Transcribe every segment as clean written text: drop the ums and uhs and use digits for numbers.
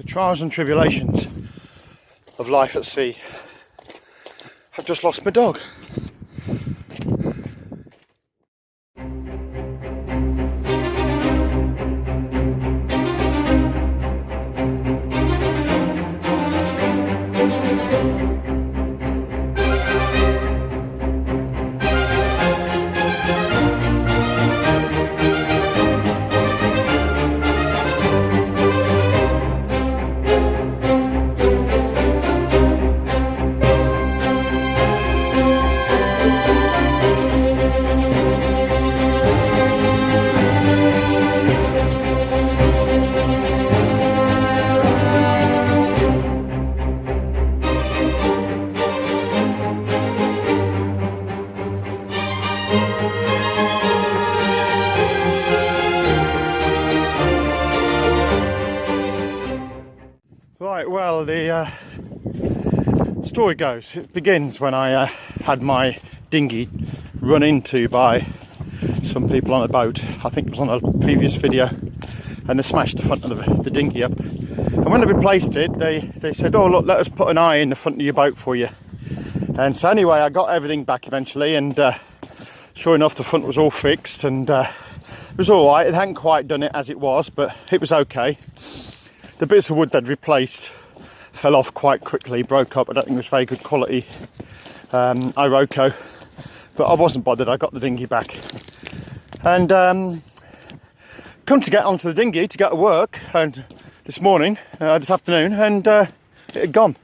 trials and tribulations of life at sea. I've just lost my dog. Right, well, the story goes, it begins when I had my dinghy run into by some people on a boat. I think it was on a previous video, and they smashed the front of the dinghy up. And when they replaced it, they said, oh look, let us put an eye in the front of your boat for you. And so anyway, I got everything back eventually, and sure enough the front was all fixed, and it was all right. It hadn't quite done it as it was, but it was okay. The bits of wood they'd replaced fell off quite quickly, broke up. I don't think it was very good quality Iroko, but I wasn't bothered. I got the dinghy back, and come to get onto the dinghy to get to work, and this morning, this afternoon, and it had gone.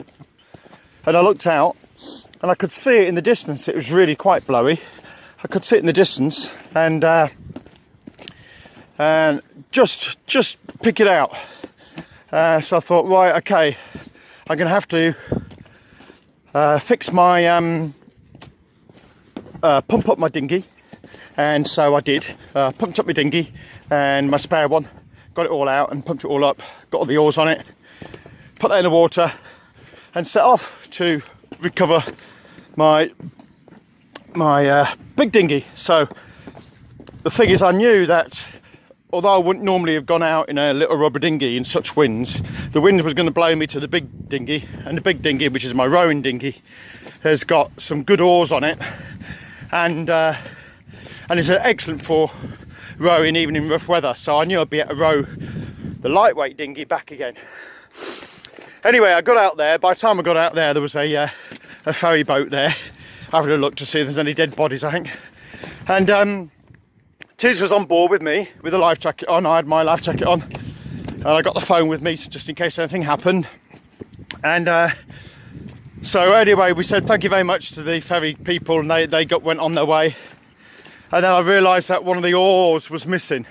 And I looked out, and I could see it in the distance. It was really quite blowy. I could see it in the distance, and just pick it out. So I thought, right, okay, I'm going to have to fix my, pump up my dinghy. And so I did, pumped up my dinghy and my spare one, got it all out and pumped it all up, got all the oars on it, put that in the water and set off to recover my big dinghy. So the thing is, I knew that although I wouldn't normally have gone out in a little rubber dinghy in such winds, the wind was going to blow me to the big dinghy, and the big dinghy, which is my rowing dinghy, has got some good oars on it, and it's excellent for rowing even in rough weather. So I knew I'd be able to row the lightweight dinghy back again. Anyway, I got out there. By the time I got out there, there was a ferry boat there, having a look to see if there's any dead bodies, I think. And Tiz was on board with me with a life jacket on. I had my life jacket on, and I got the phone with me just in case anything happened. And so anyway, we said thank you very much to the ferry people, and they went on their way. And then I realised that one of the oars was missing,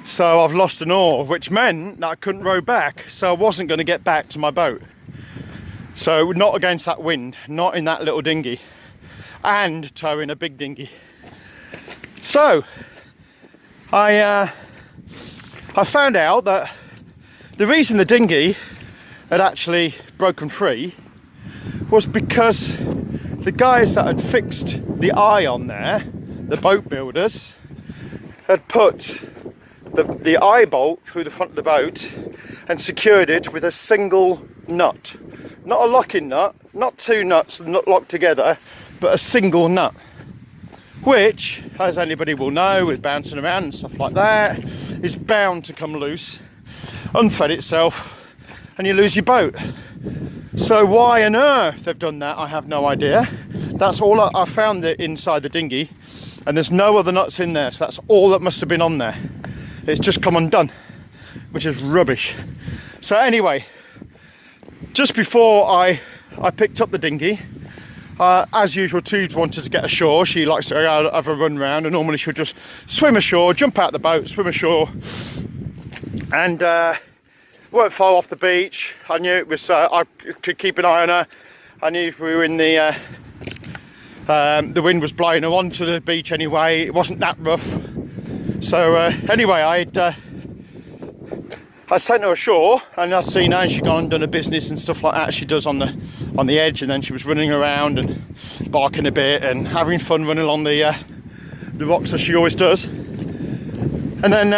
so I've lost an oar, which meant that I couldn't row back, so I wasn't going to get back to my boat. So not against that wind, not in that little dinghy, and towing a big dinghy. So I found out that the reason the dinghy had actually broken free was because the guys that had fixed the eye on there, the boat builders, had put the eye bolt through the front of the boat and secured it with a single nut. Not a locking nut, not two nuts not locked together, but a single nut, which, as anybody will know, with bouncing around and stuff like that, is bound to come loose, unthread itself, and you lose your boat. So why on earth they've done that, I have no idea. That's all I found it inside the dinghy, and there's no other nuts in there, so that's all that must have been on there. It's just come undone, which is rubbish. So anyway, just before I picked up the dinghy, as usual, Toobs wanted to get ashore. She likes to have a run round, and normally she'll just swim ashore, jump out the boat, swim ashore, and weren't far off the beach. I knew it was, I could keep an eye on her. I knew if we were in the wind was blowing her onto the beach anyway. It wasn't that rough. So anyway, I sent her ashore, and I'd seen her, and she'd gone and done her business and stuff like that she does on the edge, and then she was running around and barking a bit and having fun running along the rocks as she always does. And then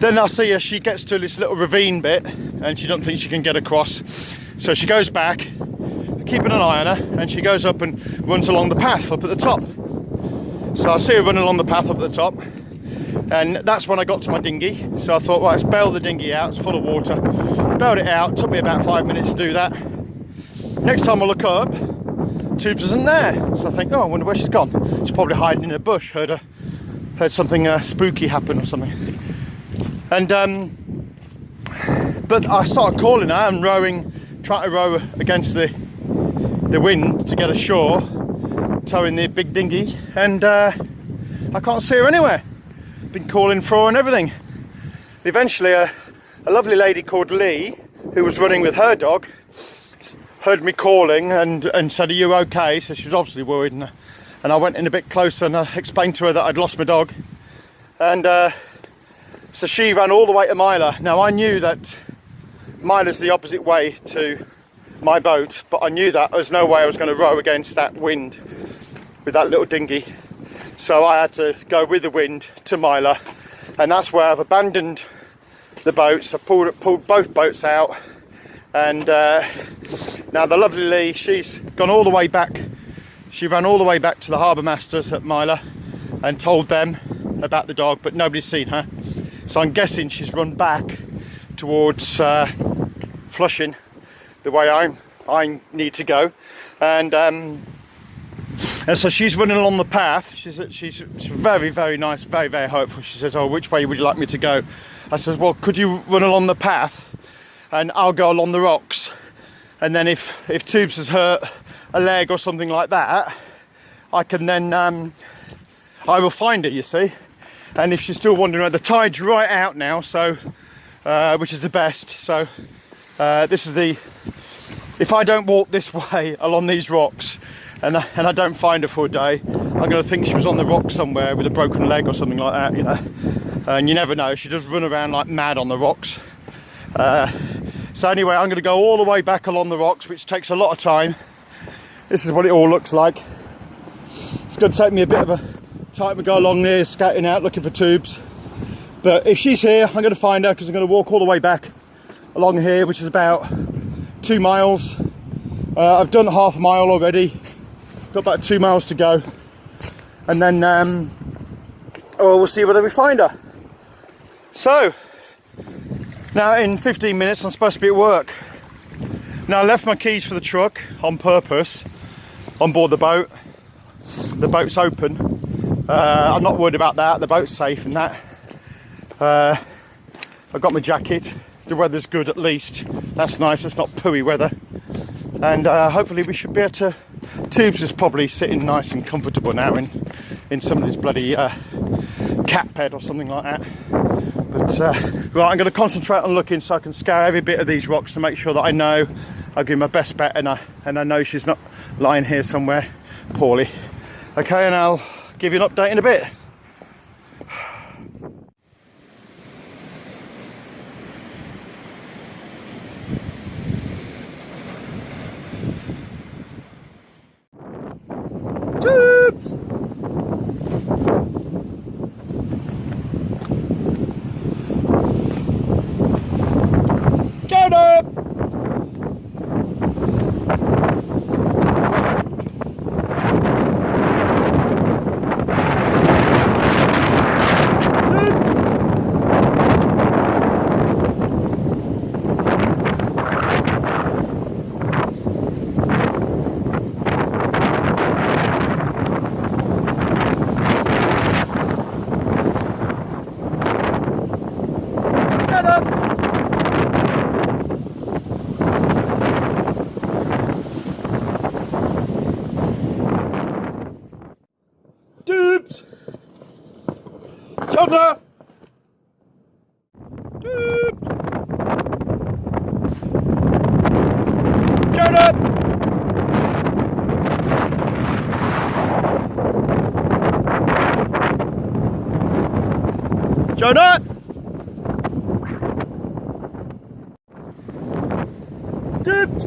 Then I see her, she gets to this little ravine bit and she doesn't think she can get across. So she goes back, keeping an eye on her, and she goes up and runs along the path up at the top. So I see her running along the path up at the top, and that's when I got to my dinghy. So I thought, right, let's bail the dinghy out, it's full of water. Bailed it out, took me about 5 minutes to do that. Next time I look up, Toobs isn't there. So I think, oh, I wonder where she's gone. She's probably hiding in a bush, heard something spooky happen or something. And but I started calling her and rowing, trying to row against the wind to get ashore, towing the big dinghy, and I can't see her anywhere. Been calling for her and everything. Eventually a lovely lady called Lee, who was running with her dog, heard me calling and said, are you okay? So she was obviously worried, and I went in a bit closer and I explained to her that I'd lost my dog, and so she ran all the way to Myla. Now I knew that Myla's the opposite way to my boat, but I knew that there was no way I was going to row against that wind with that little dinghy. So I had to go with the wind to Myla, and that's where I've abandoned the boats. I pulled both boats out, and now the lovely Lee, she's gone all the way back. She ran all the way back to the harbour masters at Myla and told them about the dog, but nobody's seen her. So I'm guessing she's run back towards Flushing, the way I need to go, and so she's running along the path. She's very, very nice, very, very hopeful. She says, oh, which way would you like me to go? I said, well, could you run along the path and I'll go along the rocks, and then if Toobs has hurt a leg or something like that, I can then I will find her, you see. And if she's still wandering around, the tide's right out now, so which is the best. So this is the, if I don't walk this way along these rocks and I don't find her for a day, I'm going to think she was on the rock somewhere with a broken leg or something like that, you know. And you never know, she just run around like mad on the rocks. So anyway, I'm going to go all the way back along the rocks, which takes a lot of time. This is what it all looks like. It's going to take me a bit of a time to go along there, scouting out, looking for Toobs. But if she's here, I'm going to find her, because I'm going to walk all the way back along here, which is about 2 miles. I've done half a mile already. Got about 2 miles to go. And then we'll see whether we find her. So, now in 15 minutes I'm supposed to be at work. Now I left my keys for the truck on purpose on board the boat. The boat's open. I'm not worried about that, the boat's safe and that. I've got my jacket, the weather's good at least. That's nice, it's not pooey weather. And hopefully we should be able to... Toobs is probably sitting nice and comfortable now in somebody's bloody cat bed or something like that. But right, I'm going to concentrate on looking so I can scour every bit of these rocks to make sure that I know. I'll give my best bet, and I know she's not lying here somewhere poorly. Okay, and I'll give you an update in a bit. Toobs! Get up! Toobs! Shoulder! Toobs! Get up! Jonah! Toobs!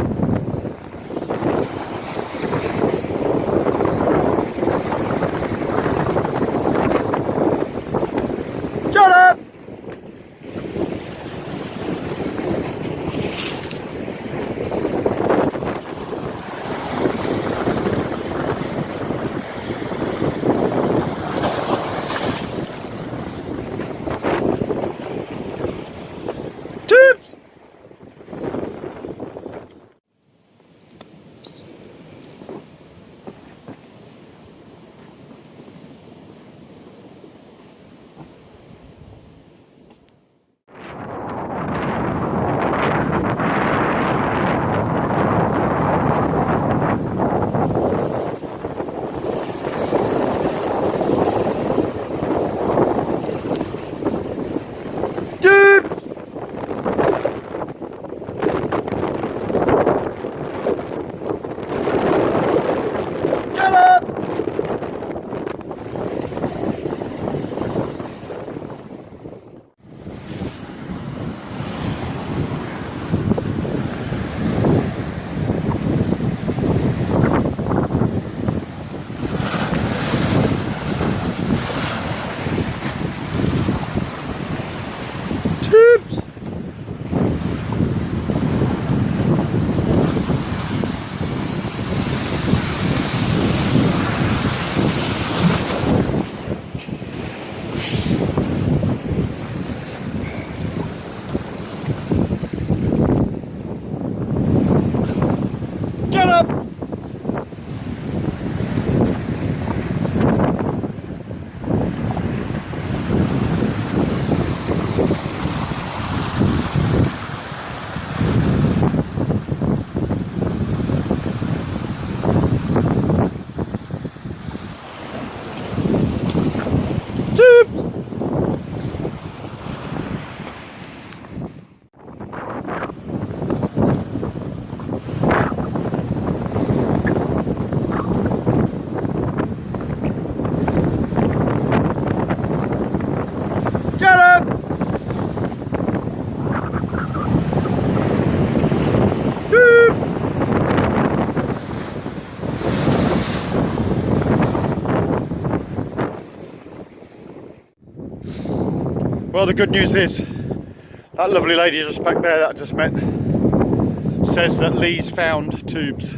Well, the good news is that lovely lady just back there that I just met says that Lee's found toobs.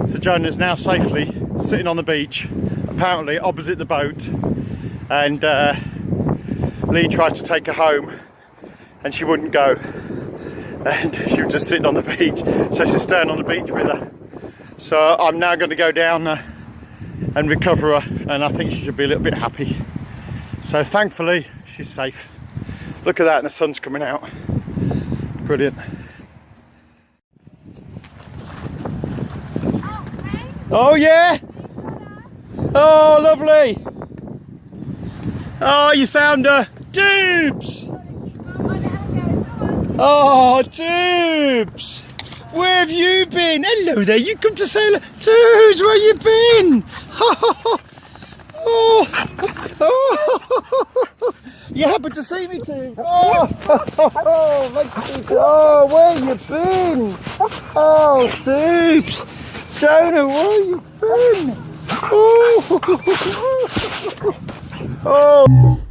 So Jonah's now safely sitting on the beach, apparently opposite the boat, and Lee tried to take her home and she wouldn't go, and she was just sitting on the beach, so she's staying on the beach with her. So I'm now going to go down and recover her, and I think she should be a little bit happy. So thankfully she's safe. Look at that, and the sun's coming out. Brilliant. Oh yeah! Oh lovely! Oh, you found her! Toobs! Oh, Toobs! Where have you been? Hello there, you come to say hello. Toobs, where you been? Oh, oh. You happened to see me too. Oh, where you been? Oh, Toobs. Jonah, where you been? Oh. Oh.